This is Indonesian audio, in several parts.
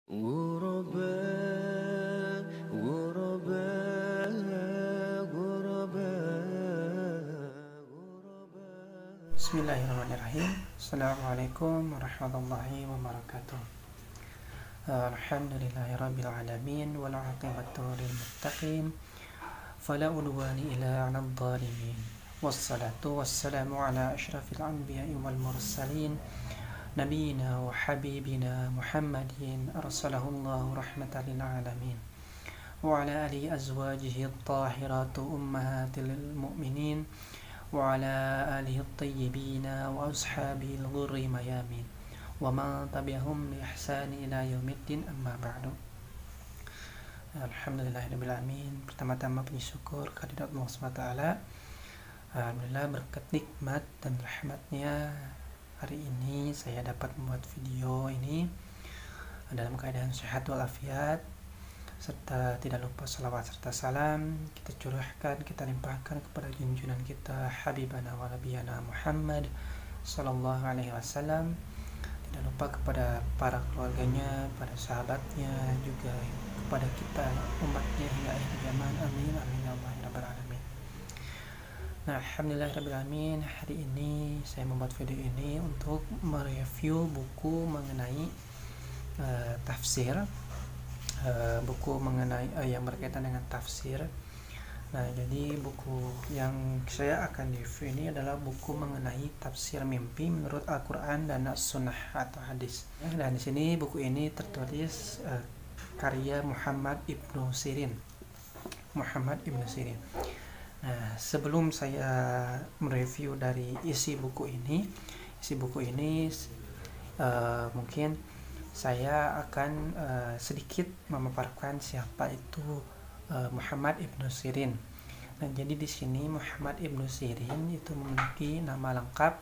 غرباء غرباء غرباء غرباء. Bismillahirrahmanirrahim. Assalamualaikum warahmatullahi wabarakatuh. Alhamdulillahirabbil alamin wal 'aqibatu lil muttaqin fala udwana illa 'alal zalimin. Wassalatu wassalamu ala asyrafil anbiya'i wal mursalin nabiyina wa habibina Muhammadin arsalahullahu rahmatan lil alamin wa ala alihi azwajihi at-tahiratu ummahatil mu'minin wa ala alihi at-tayyibina wa ashabihi al-ghurri mayamin wa man tabi'ahum bi ihsani ila yaumiddin amma ba'du. Alhamdulillahirabbil alamin. Pertama-tama puji syukur kehadirat Allah Subhanahu wa taala. Alhamdulillah berkat nikmat dan rahmatnya hari ini saya dapat membuat video ini dalam keadaan sehat walafiat, serta tidak lupa salawat serta salam kita curahkan, kita limpahkan kepada junjungan kita Habibana wa Nabiyana Muhammad sallallahu alaihi wasallam. Tidak lupa kepada para keluarganya, para sahabatnya, juga kepada kita umatnya hingga akhir zaman. Amin amin ya Allah ya rabbal alamin. Nah, alhamdulillahirrahmanirrahim. Hari ini saya membuat video ini untuk mereview buku mengenai tafsir, buku mengenai yang berkaitan dengan tafsir. Nah, jadi buku yang saya akan review ini adalah buku mengenai tafsir mimpi menurut Al-Quran dan As-Sunnah atau hadis. Dan di sini buku ini tertulis karya Muhammad Ibnu Sirin. Nah, sebelum saya mereview dari isi buku ini, mungkin saya akan sedikit memaparkan siapa itu Muhammad Ibnu Sirin. Nah, jadi di sini Muhammad Ibnu Sirin itu memiliki nama lengkap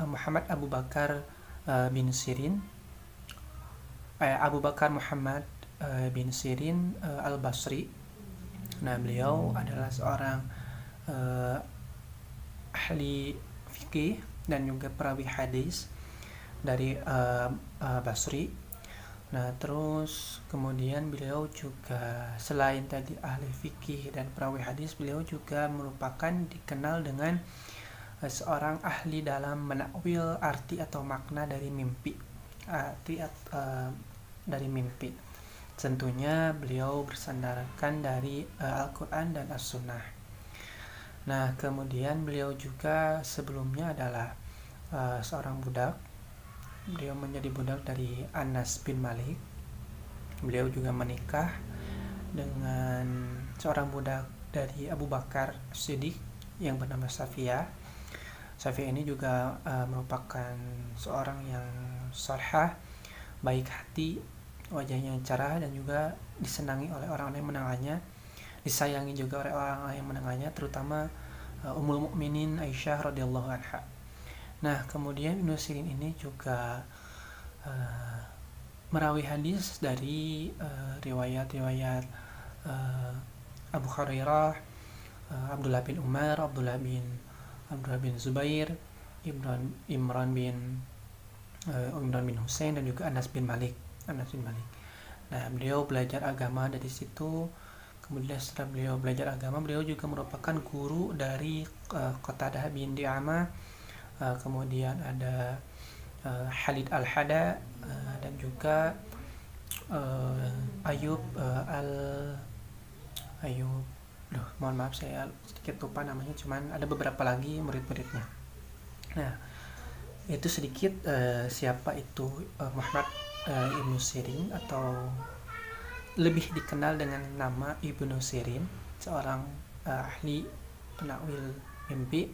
Muhammad Abu Bakar bin Sirin, Abu Bakar Muhammad bin Sirin al-Basri. Nah, beliau adalah seorang ahli fikih dan juga perawi hadis dari Basri. Nah, terus kemudian beliau juga selain tadi ahli fikih dan perawi hadis, beliau juga merupakan dikenal dengan seorang ahli dalam menakwil arti atau makna dari mimpi. Tentunya beliau bersandarkan dari Al-Quran dan As-Sunnah. Nah, kemudian beliau juga sebelumnya adalah seorang budak. Beliau menjadi budak dari Anas bin Malik. Beliau juga menikah dengan seorang budak dari Abu Bakar Siddiq yang bernama Safiyah. Safiyah ini juga merupakan seorang yang salihah, baik hati, wajahnya yang cerah, dan juga disenangi oleh orang-orang yang mendengarnya, disayangi juga oleh orang-orang yang mendengarnya, terutama Ummul Mukminin Aisyah radhiyallahu anha. Nah, kemudian Ibnu Sirin ini juga merawi hadis dari riwayat-riwayat Abu Hurairah, Abdullah bin Umar, Abdullah bin Zubair, Imran bin Husain, dan juga Anas bin Malik. Nah, beliau belajar agama dari situ. Kemudian setelah beliau belajar agama, beliau juga merupakan guru dari Qatadah bin Di'amah. Kemudian ada Khalid al-Hada, dan juga Ayub. Mohon maaf saya sedikit lupa namanya, cuman ada beberapa lagi murid-muridnya. Nah, itu sedikit siapa itu Muhammad Ibnu Sirin, atau lebih dikenal dengan nama Ibnu Sirin, seorang ahli penakwil mimpi.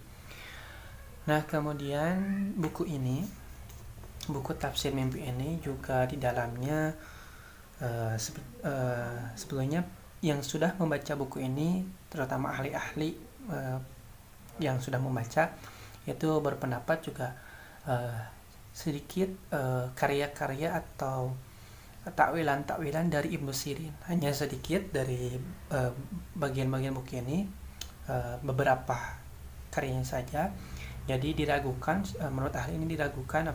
Nah, kemudian buku tafsir mimpi ini juga di dalamnya sebelumnya yang sudah membaca buku ini, terutama ahli-ahli yang sudah membaca, itu berpendapat juga sedikit karya-karya atau takwilan dari Ibnu Sirin. Hanya sedikit dari bagian-bagian buku ini, beberapa karyanya saja Jadi diragukan, menurut ahli ini diragukan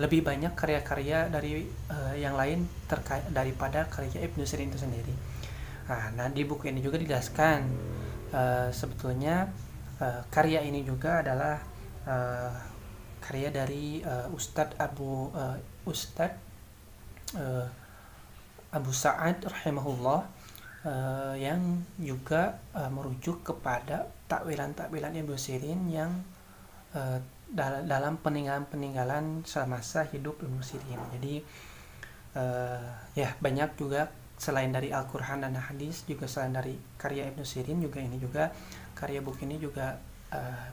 lebih banyak karya-karya dari yang lain terkait daripada karya Ibnu Sirin itu sendiri. Nah, di buku ini juga dijelaskan sebetulnya karya ini juga adalah karya dari Ustadz Abu Sa'ad rahimahullah, yang juga merujuk kepada takwilan-takwilan Ibnu Sirin yang dalam peninggalan semasa hidup Ibnu Sirin. Jadi ya banyak juga selain dari Al-Quran dan hadis, juga selain dari karya Ibnu Sirin, juga ini juga karya buku ini juga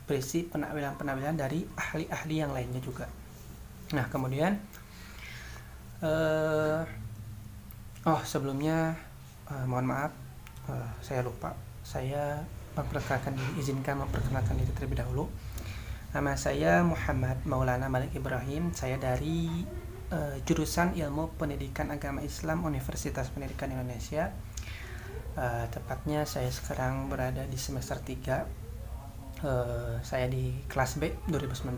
berisi penakwilan-penakwilan dari ahli-ahli yang lainnya juga. Nah, kemudian sebelumnya mohon maaf, saya lupa, saya izinkan memperkenalkan diri terlebih dahulu. Nama saya Muhammad Maulana Malik Ibrahim. Saya dari jurusan Ilmu Pendidikan Agama Islam Universitas Pendidikan Indonesia. Tepatnya saya sekarang berada di semester 3. Saya di kelas B 2019.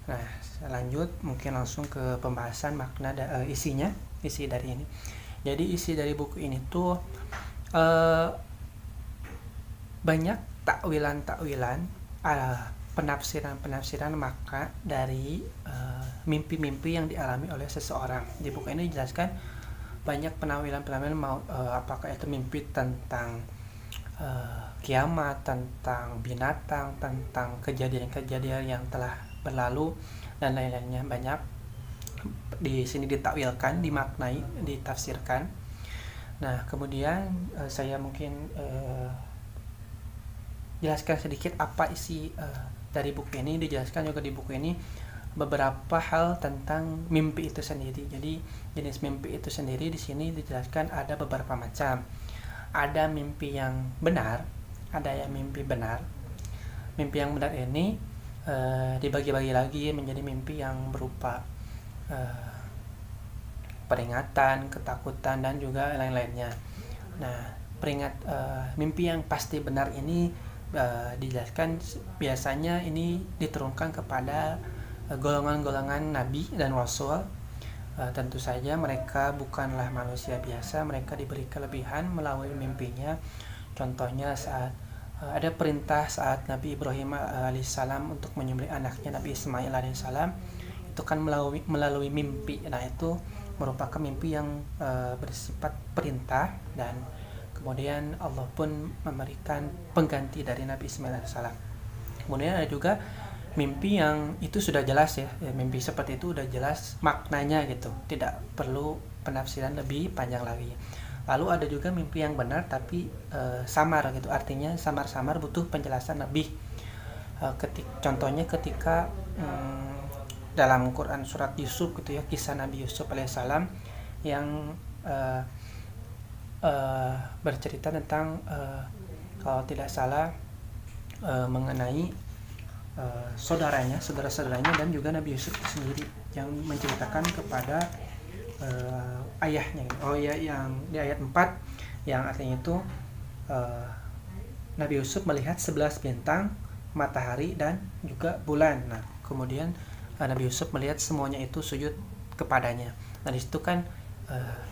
Nah, lanjut mungkin langsung ke pembahasan makna isi dari ini. Jadi isi dari buku ini tuh banyak takwilan-takwilan, penafsiran maka dari mimpi-mimpi yang dialami oleh seseorang. Di buku ini dijelaskan banyak penakwilan apakah itu mimpi tentang kiamat, tentang binatang, tentang kejadian-kejadian yang telah berlalu dan lain-lainnya. Banyak di sini ditakwilkan, dimaknai, ditafsirkan. Nah, kemudian saya mungkin jelaskan sedikit apa isi dari buku ini. Dijelaskan juga di buku ini beberapa hal tentang mimpi itu sendiri. Jadi jenis mimpi itu sendiri di sini dijelaskan ada beberapa macam. Ada mimpi yang benar, ada yang mimpi benar. Mimpi yang benar ini dibagi-bagi lagi menjadi mimpi yang berupa peringatan, ketakutan, dan juga lain-lainnya. Nah, mimpi yang pasti benar ini dijelaskan biasanya ini diturunkan kepada golongan-golongan nabi dan rasul. Tentu saja mereka bukanlah manusia biasa, mereka diberi kelebihan melalui mimpinya. Contohnya saat ada perintah saat Nabi Ibrahim alaihissalam untuk menyembelih anaknya Nabi Ismail alaihissalam, itu kan melalui mimpi. Nah, itu merupakan mimpi yang bersifat perintah, dan kemudian Allah pun memberikan pengganti dari Nabi Ismail alaihissalam. Kemudian ada juga mimpi yang itu sudah jelas ya, mimpi seperti itu udah jelas maknanya gitu, tidak perlu penafsiran lebih panjang lagi. Lalu ada juga mimpi yang benar tapi samar gitu, artinya samar-samar butuh penjelasan lebih. Contohnya ketika dalam Quran surat Yusuf gitu ya, kisah Nabi Yusuf alaihissalam yang bercerita tentang kalau tidak salah mengenai saudara-saudaranya dan juga Nabi Yusuf sendiri yang menceritakan kepada ayahnya. Yang di ayat 4 yang artinya itu Nabi Yusuf melihat 11 bintang, matahari, dan juga bulan. Nah, kemudian Nabi Yusuf melihat semuanya itu sujud kepadanya. Nah, disitu kan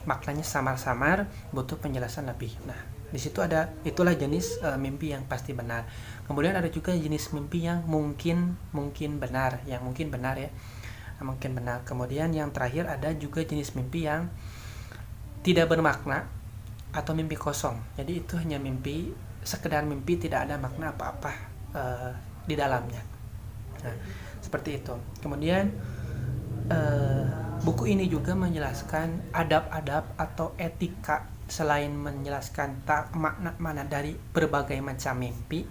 maknanya samar-samar, butuh penjelasan lebih. Nah, di situ itulah jenis mimpi yang pasti benar. Kemudian ada juga jenis mimpi yang mungkin benar, ya. Mungkin benar. Kemudian yang terakhir ada juga jenis mimpi yang tidak bermakna atau mimpi kosong. Jadi itu hanya mimpi, sekedar mimpi, tidak ada makna apa-apa di dalamnya. Nah, seperti itu. Kemudian buku ini juga menjelaskan adab-adab atau etika. Selain menjelaskan makna dari berbagai macam mimpi,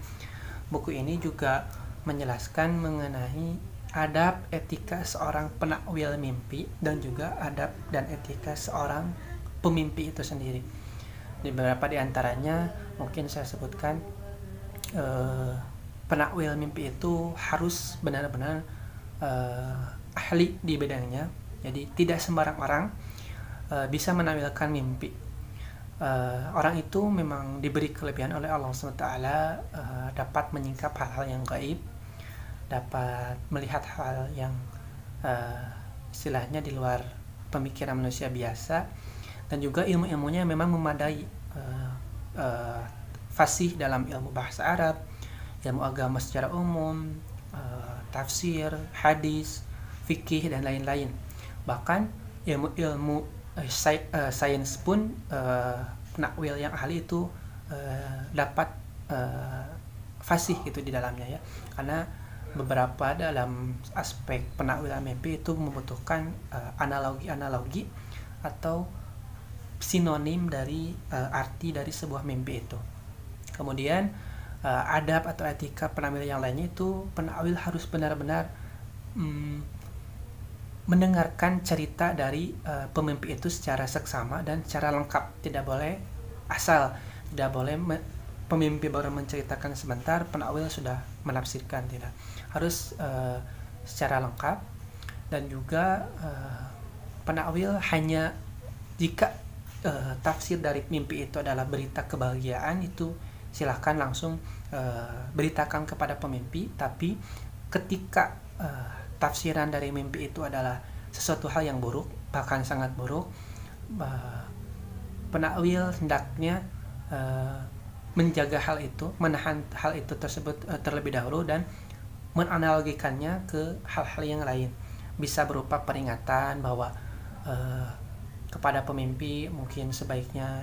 buku ini juga menjelaskan mengenai adab etika seorang penakwil mimpi dan juga adab dan etika seorang pemimpi itu sendiri. Di beberapa di antaranya mungkin saya sebutkan, penakwil mimpi itu harus benar-benar ahli di bidangnya. Jadi tidak sembarang orang bisa menakwilkan mimpi. orang itu memang diberi kelebihan oleh Allah SWT, dapat menyingkap hal-hal yang gaib, dapat melihat hal yang istilahnya di luar pemikiran manusia biasa, dan juga ilmu-ilmunya memang memadai, fasih dalam ilmu bahasa Arab, ilmu agama secara umum, tafsir, hadis, fikih, dan lain-lain. Bahkan ilmu-ilmu sains pun penakwil yang ahli itu dapat fasih itu di dalamnya ya, karena beberapa dalam aspek penakwilan mimpi itu membutuhkan analogi-analogi atau sinonim dari arti dari sebuah mimpi itu. Kemudian adab atau etika penakwil yang lainnya itu penakwil harus benar-benar mendengarkan cerita dari pemimpi itu secara seksama dan secara lengkap. Tidak boleh asal, tidak boleh pemimpi baru menceritakan sebentar, penakwil sudah menafsirkan, tidak. Harus secara lengkap, dan juga penakwil hanya jika tafsir dari mimpi itu adalah berita kebahagiaan, itu silahkan langsung beritakan kepada pemimpi. Tapi ketika tafsiran dari mimpi itu adalah sesuatu hal yang buruk, bahkan sangat buruk, penakwil hendaknya menjaga hal itu, menahan hal itu tersebut terlebih dahulu, dan menanalogikannya ke hal-hal yang lain. Bisa berupa peringatan bahwa kepada pemimpi mungkin sebaiknya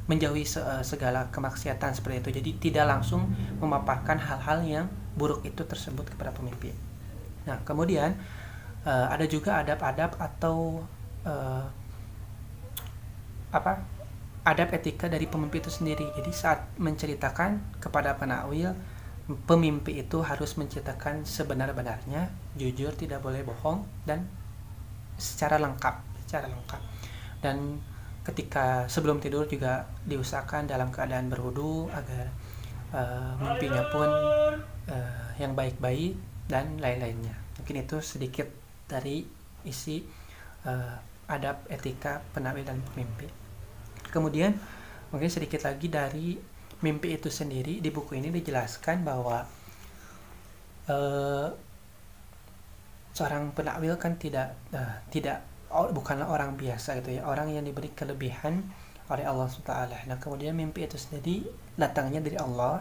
menjauhi segala kemaksiatan seperti itu. Jadi tidak langsung memaparkan hal-hal yang buruk itu tersebut kepada pemimpi. Nah, kemudian ada juga adab-adab atau adab etika dari pemimpi itu sendiri. Jadi saat menceritakan kepada penakwil, pemimpi itu harus menceritakan sebenar-benarnya, jujur, tidak boleh bohong, dan secara lengkap. Dan ketika sebelum tidur juga diusahakan dalam keadaan berwudu agar mimpinya pun yang baik-baik dan lain-lainnya. Mungkin itu sedikit dari isi adab etika penakwil dan pemimpi. Kemudian mungkin sedikit lagi dari mimpi itu sendiri. Di buku ini dijelaskan bahwa seorang penakwil kan bukanlah orang biasa gitu ya, orang yang diberi kelebihan oleh Allah SWT. Nah, kemudian mimpi itu sendiri datangnya dari Allah.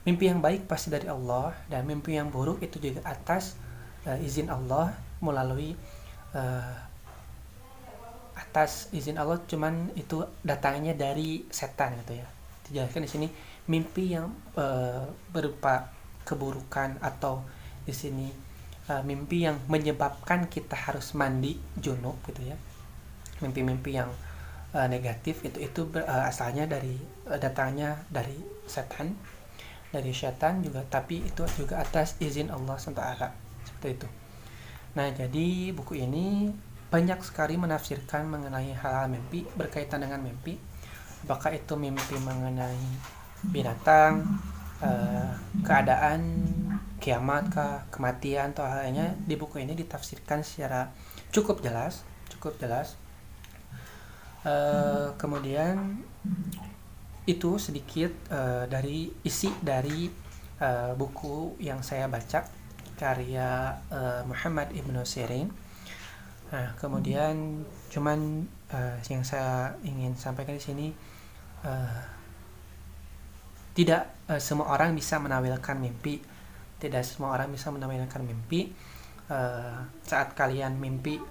Mimpi yang baik pasti dari Allah, dan mimpi yang buruk itu juga atas izin Allah, melalui atas izin Allah, cuman itu datangnya dari setan gitu ya. Dijelaskan di sini mimpi yang berupa keburukan, atau di sini mimpi yang menyebabkan kita harus mandi junub gitu ya. Mimpi-mimpi yang negatif itu asalnya datangnya dari setan, dari syaitan juga, tapi itu juga atas izin Allah SWT, seperti itu. Nah, jadi buku ini banyak sekali menafsirkan mengenai hal-hal mimpi, berkaitan dengan mimpi, apakah itu mimpi mengenai binatang, keadaan kiamat, kematian, atau hal lainnya. Di buku ini ditafsirkan secara cukup jelas. Kemudian itu sedikit dari isi dari buku yang saya baca, karya Muhammad Ibnu Sirin. Nah, kemudian cuman yang saya ingin sampaikan di sini, tidak semua orang bisa menawilkan mimpi. Tidak semua orang bisa menawilkan mimpi. Saat kalian mimpi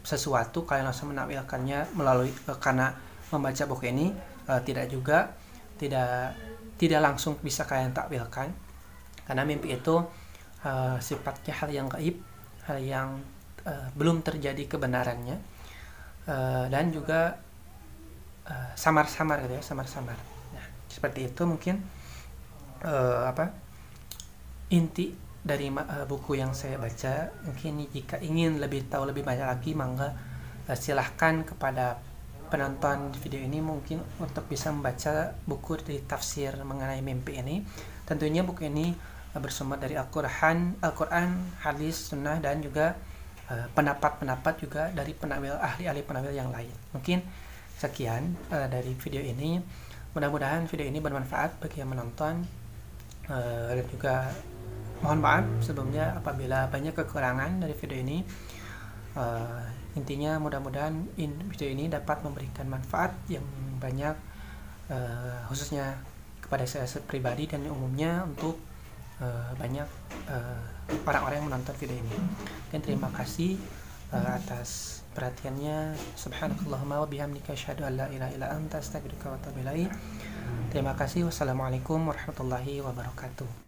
sesuatu, kalian langsung menawilkannya melalui karena membaca buku ini. Tidak langsung bisa kalian takwilkan, karena mimpi itu sifatnya hal yang gaib, hal yang belum terjadi kebenarannya, dan juga samar-samar gitu ya, samar-samar. Nah, seperti itu mungkin inti dari buku yang saya baca. Mungkin jika ingin lebih tahu lebih banyak lagi, mangga silahkan kepada penonton video ini mungkin untuk bisa membaca buku dari tafsir mengenai mimpi ini. Tentunya buku ini bersumber dari Al-Quran, hadis, sunnah, dan juga pendapat-pendapat juga dari ahli-ahli penakwil yang lain. Mungkin sekian dari video ini. Mudah-mudahan video ini bermanfaat bagi yang menonton, dan juga mohon maaf sebelumnya apabila banyak kekurangan dari video ini. Intinya mudah-mudahan video ini dapat memberikan manfaat yang banyak, khususnya kepada saya pribadi dan umumnya untuk banyak orang-orang yang menonton video ini. Dan terima kasih atas perhatiannya. Subhanakallahumma wa bihamdika asyhadu an la ilaha illa anta astaghfiruka wa atubu ilaik. Terima kasih. Wassalamualaikum warahmatullahi wabarakatuh.